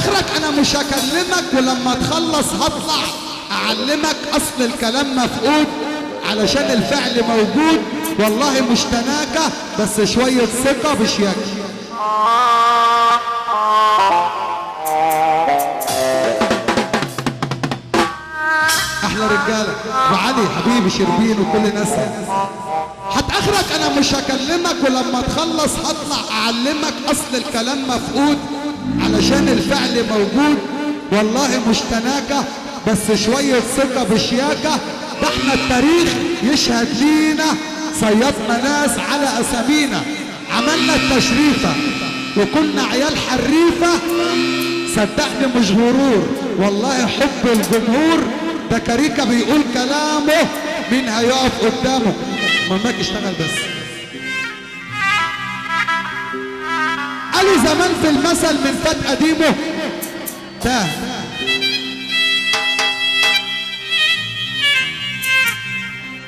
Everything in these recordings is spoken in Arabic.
اخرك انا مش هكلمك، ولما تخلص هطلع اعلمك. اصل الكلام مفقود علشان الفعل موجود. والله مش تناكة بس شوية ثقة بشياكة. احلى رجالة وعلي حبيبي شربين وكل ناس. هتاخرك انا مش هكلمك، ولما تخلص هطلع اعلمك. اصل الكلام مفقود علشان الفعل موجود. والله مش تناكة بس شوية ثقة بشياكة. ده احنا التاريخ يشهد لينا، صيدنا ناس على اسامينا، عملنا التشريفة وكنا عيال حريفة. صدقني مش غرور، والله حب الجمهور. ده كاريكا بيقول كلامه، مين هيقف قدامه؟ ماماك اشتغل بس. قالوا زمان في المثل من فات قديمه تاه.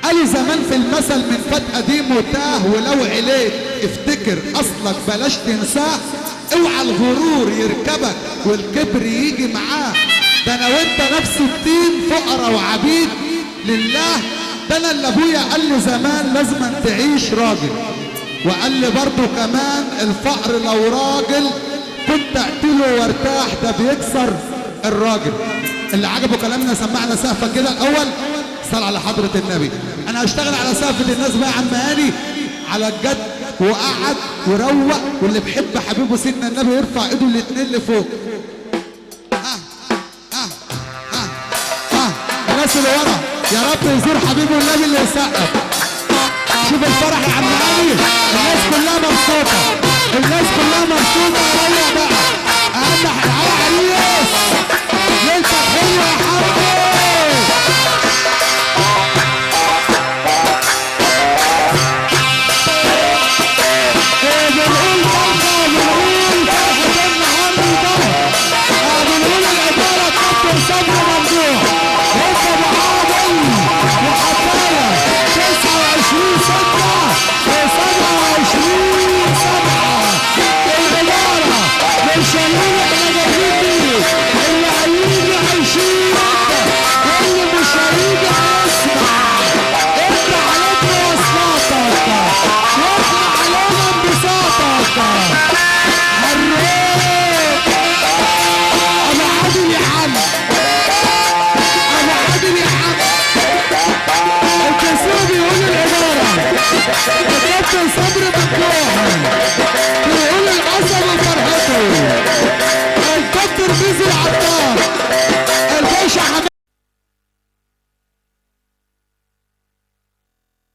قالوا زمان في المثل من فات قديمه تاه. ولو عليك افتكر اصلك بلاش تنساه. اوعى الغرور يركبك والكبر يجي معاه. ده انا وانت نفس الدين، فقراء وعبيد لله. ده انا اللي ابويا قال لي زمان لازم تعيش راجل، وقال لي برضو كمان الفقر لو راجل كنت اقتله وارتاح. ده بيكسر الراجل. اللي عجبه كلامنا سمعنا سقفه كده الاول. صل على حضرة النبي. انا هشتغل على سقفة الناس بقى يا عم هاني على الجد، وقعد وروق. واللي بيحب حبيبه سيدنا النبي يرفع ايده الاتنين لفوق. الناس اللي ورا يا رب يزور حبيبه النبي اللي يسقف. شوف الفرح يا عم هاني، الناس كلها مبسوطة، الناس كلها مبسوطة. روق بقى